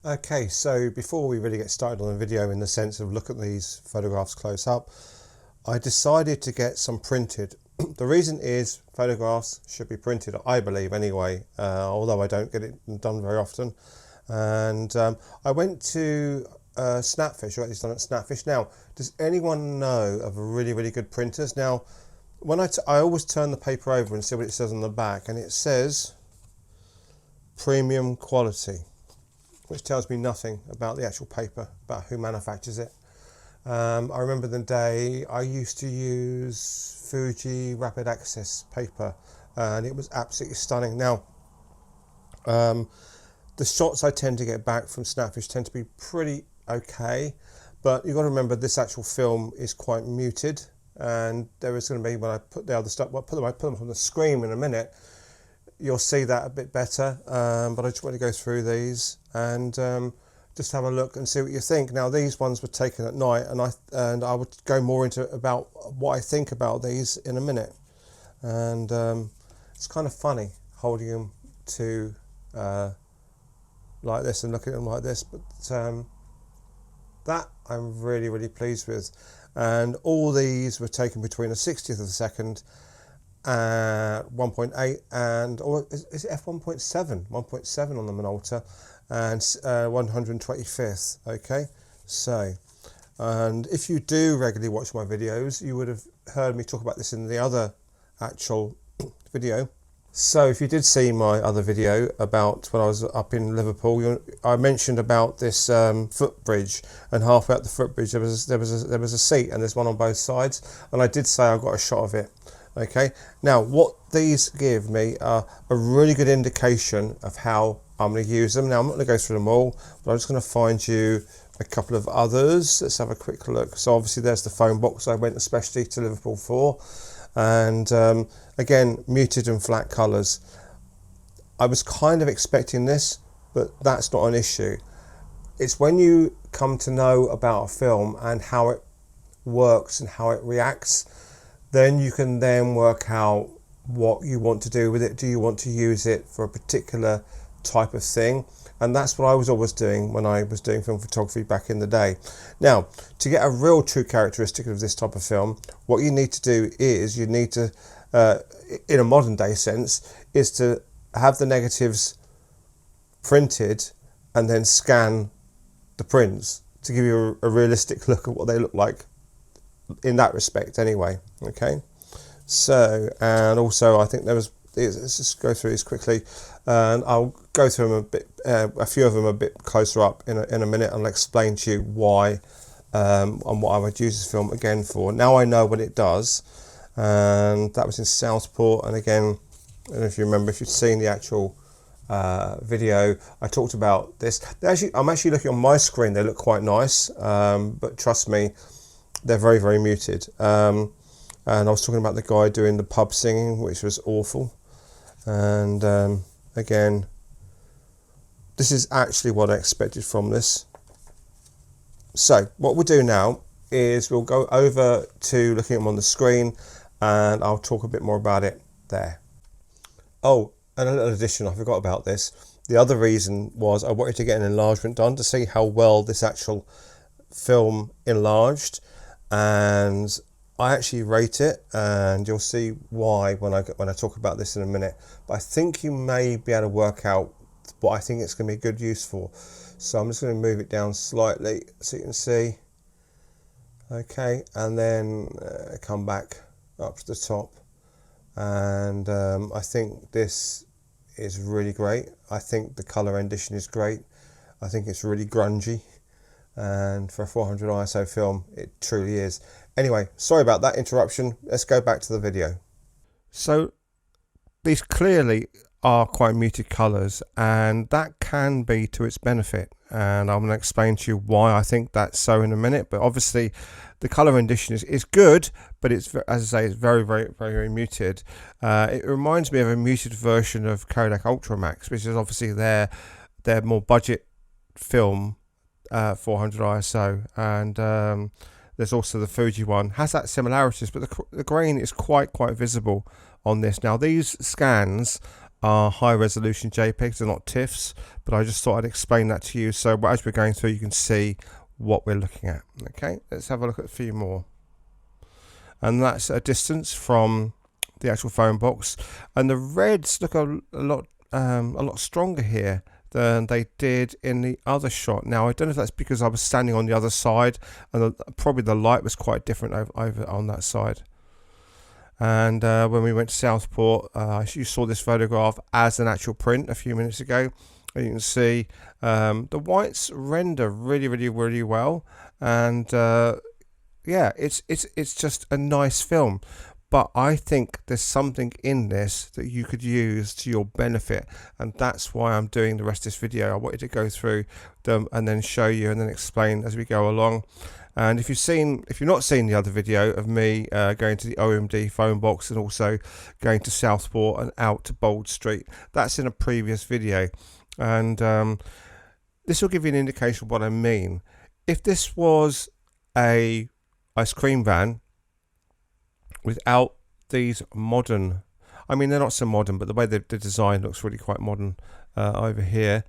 Okay, so before we really get started on the video in the sense of look at these photographs close up, I decided to get some printed. The reason is photographs should be printed, I believe anyway, although I don't get it done very often. And I went to Snapfish, or at least done at Snapfish. Now, does anyone know of really good printers? Now, when I always turn the paper over and see what it says on the back, and it says premium quality, which tells me nothing about the actual paper, about who manufactures it. I remember the day I used to use Fuji Rapid Access paper, and it was absolutely stunning. Now, the shots I tend to get back from Snapfish tend to be pretty okay, but you've got to remember this actual film is quite muted, and there is going to be, when I put the other stuff, I put them on the screen in a minute, you'll see that a bit better, but I just want to go through these and just have a look and see what you think. Now, these ones were taken at night, and I would go more into about what I think about these in a minute. And it's kind of funny holding them to like this and looking at them like this, but that I'm really pleased with. And all these were taken between a 60th of a second 1.8 and, or is it f1.7 1.7 on the Minolta, and 125th. Okay, so, and if you do regularly watch my videos, you would have heard me talk about this in the other actual video. So if you did see my other video about when I was up in Liverpool, I mentioned about this footbridge, and halfway up the footbridge there was a seat, and there's one on both sides, and I did say I got a shot of it. Okay, now what these give me are a really good indication of how I'm going to use them. Now, I'm not going to go through them all, but I'm just going to find you a couple of others. Let's have a quick look. So obviously there's the phone box I went especially to Liverpool for, and again, muted and flat colours. I was kind of expecting this, but that's not an issue. It's when you come to know about a film and how it works and how it reacts, then you can then work out what you want to do with it. Do you want to use it for a particular type of thing? And that's what I was always doing when I was doing film photography back in the day. Now, to get a real true characteristic of this type of film, what you need to do is you need to, in a modern day sense, is to have the negatives printed and then scan the prints to give you a realistic look at what they look like in that respect anyway. Okay, so, and also I think there was, let's just go through these quickly, and I'll go through them a bit, a few of them a bit closer up in a minute, and I'll explain to you why and what I would use this film again for. Now I know what it does, and that was in Southport. And again, I don't know if you remember, if you've seen the actual video, I talked about this. I'm actually looking on my screen, they look quite nice, but trust me, they're very muted. And I was talking about the guy doing the pub singing, which was awful. And again, this is actually what I expected from this. So what we'll do now is we'll go over to looking at them on the screen, and I'll talk a bit more about it there. Oh, and a little addition, I forgot about this. The other reason was I wanted to get an enlargement done to see how well this actual film enlarged, and I actually rate it, and you'll see why when I talk about this in a minute. But I think you may be able to work out what I think it's going to be good use for. So I'm just going to move it down slightly so you can see. Okay, and then come back up to the top, and I think this is really great. I think the colour rendition is great. I think it's really grungy, and for a 400 ISO film it truly is. Anyway, sorry about that interruption. Let's go back to the video. So these clearly are quite muted colours, and that can be to its benefit, and I'm going to explain to you why I think that's so in a minute. But obviously the colour rendition is good, but it's, as I say, it's very muted. It reminds me of a muted version of Kodak Ultramax, which is obviously their more budget film, 400 ISO, and there's also the Fuji one, has that similarities, but the grain is quite visible on this. Now these scans are high resolution JPEGs, they're not TIFFs, but I just thought I'd explain that to you, so as we're going through you can see what we're looking at. Okay, let's have a look at a few more. And that's a distance from the actual phone box, and the reds look a lot stronger here than they did in the other shot. Now I don't know if that's because I was standing on the other side, and probably the light was quite different over on that side. And when we went to Southport, you saw this photograph as an actual print a few minutes ago. And you can see the whites render really well, and yeah, it's just a nice film. But I think there's something in this that you could use to your benefit, and that's why I'm doing the rest of this video. I wanted to go through them and then show you and then explain as we go along. And if you've not seen the other video of me going to the OMD phone box and also going to Southport and out to Bold Street, that's in a previous video. And this will give you an indication of what I mean. If this was a ice cream van without these modern, I mean they're not so modern, but the way the design looks really quite modern over here,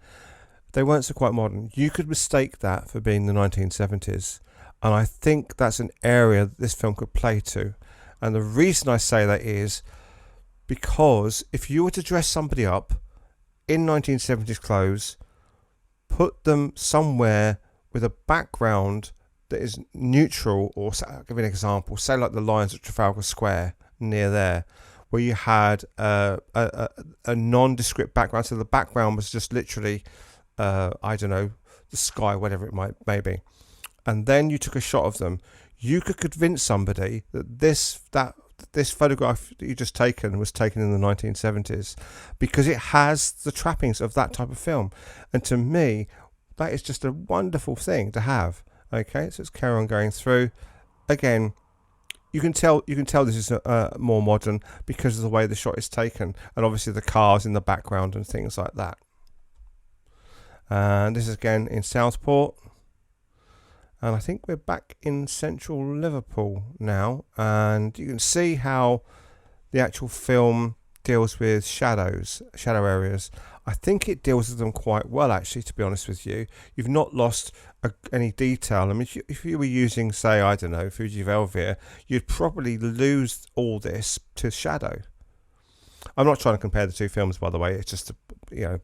they weren't so quite modern. You could mistake that for being the 1970s. And I think that's an area that this film could play to. And the reason I say that is because if you were to dress somebody up in 1970s clothes, put them somewhere with a background that is neutral, or I'll give you an example, say like the Lions at Trafalgar Square near there, where you had a nondescript background. So the background was just literally, I don't know, the sky, whatever it may be. And then you took a shot of them, you could convince somebody that this photograph that you just taken was taken in the 1970s, because it has the trappings of that type of film. And to me, that is just a wonderful thing to have. Okay, so let's carry on going through. Again, you can tell this is more modern because of the way the shot is taken, and obviously the cars in the background and things like that. And this is again in Southport. And I think we're back in central Liverpool now, and you can see how the actual film deals with shadow areas. I think it deals with them quite well, actually, to be honest with you. You've not lost any detail. I mean, if you were using, say, I don't know, Fuji Velvia, you'd probably lose all this to shadow. I'm not trying to compare the two films, by the way. It's just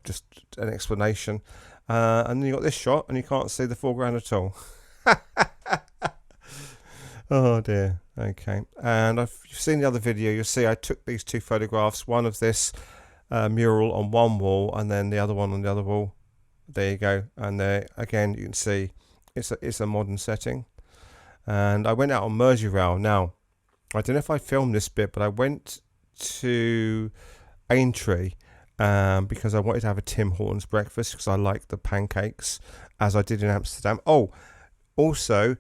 just an explanation. And then you got this shot, and you can't see the foreground at all. Oh dear. Okay, and if you've seen the other video, you'll see I took these two photographs, one of this mural on one wall and then the other one on the other wall. There you go. And there again you can see it's a modern setting. And I went out on Merseyrail. Now I don't know if I filmed this bit, but I went to Aintree because I wanted to have a Tim Hortons breakfast, because I like the pancakes, as I did in Amsterdam. Oh, also,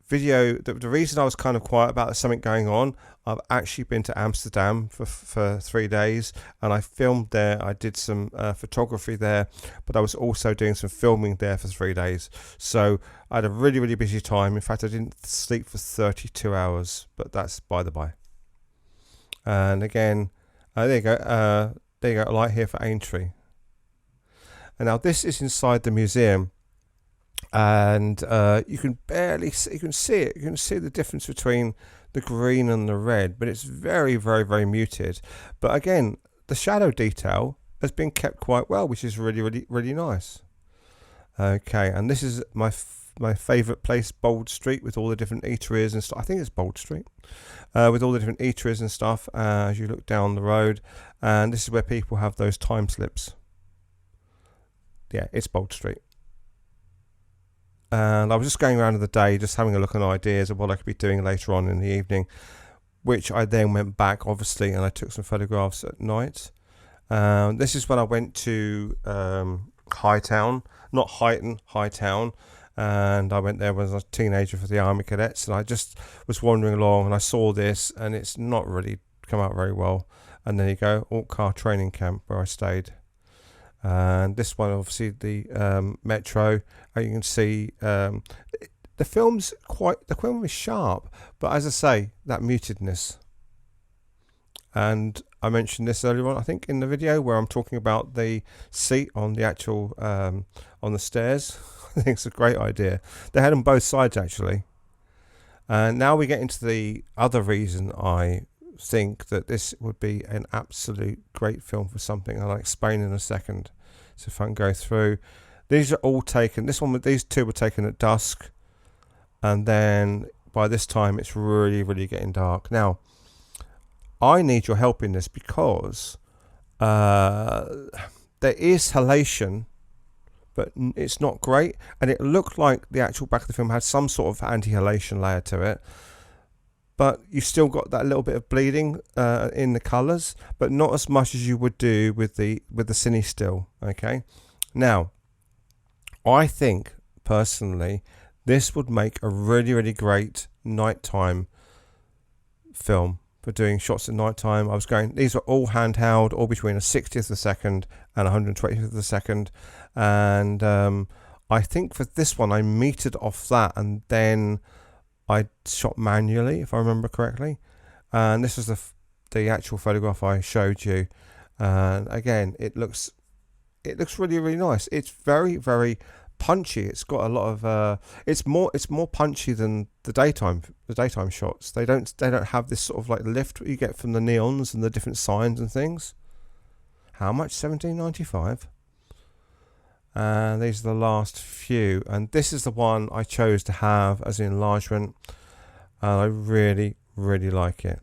the reason I was kind of quiet about something going on, I've actually been to Amsterdam for 3 days, and I filmed there. I did some photography there, but I was also doing some filming there for 3 days. So I had a really busy time. In fact, I didn't sleep for 32 hours, but that's by the by. And again, there you go. There you go, a light here for Aintree. And now this is inside the museum. And you can barely see, you can see the difference between the green and the red, but it's very muted. But again, the shadow detail has been kept quite well, which is really nice. Okay, and this is my favorite place, Bold Street, with all the different eateries and stuff. I think it's Bold Street, with all the different eateries and stuff as you look down the road. And this is where people have those time slips. Yeah, it's Bold Street. And I was just going around in the day, just having a look at ideas of what I could be doing later on in the evening, which I then went back, obviously, and I took some photographs at night. This is when I went to Hightown, not Highton, Hightown, and I went there when I was a teenager for the Army Cadets, and I just was wandering along, and I saw this, and it's not really come out very well. And there you go, Alt-Car Training Camp, where I stayed. And this one, obviously, the Metro. You can see the film is sharp, but as I say, that mutedness. and I mentioned this earlier on, I think, in the video where I'm talking about the seat on the actual on the stairs. I think it's a great idea. They had on both sides actually. And now we get into the other reason I think that this would be an absolute great film for something, and I'll explain in a second. So if I can go through, these are all taken. These two were taken at dusk, and then by this time it's really getting dark. Now, I need your help in this because there is halation, but it's not great, and it looked like the actual back of the film had some sort of anti-halation layer to it, but you still got that little bit of bleeding in the colours, but not as much as you would do with the cine still. Okay, now I think personally this would make a really great nighttime film for doing shots at night time. These are all handheld, all between a 60th of a second and 120th of a second, and I think for this one I metered off that, and then I shot manually, if I remember correctly. And this is the actual photograph I showed you, and again it looks really nice. It's very punchy. It's got a lot of it's more punchy than the daytime shots. They don't have this sort of like lift you get from the neons and the different signs and things. How much? $17.95. And these are the last few, and this is the one I chose to have as an enlargement, and I really like it.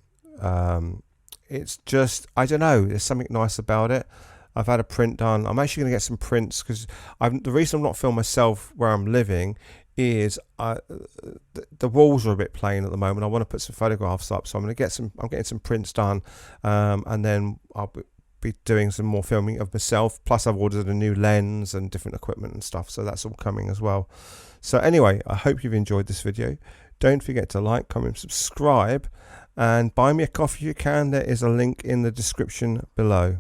It's just, I don't know, there's something nice about it. I've had a print done. I'm actually going to get some prints because the reason I'm not filming myself where I'm living is the walls are a bit plain at the moment. I want to put some photographs up, so I'm getting some prints done, and then I'll be doing some more filming of myself. Plus I've ordered a new lens and different equipment and stuff, so that's all coming as well. So anyway, I hope you've enjoyed this video. Don't forget to like, comment, subscribe, and buy me a coffee if you can. There is a link in the description below.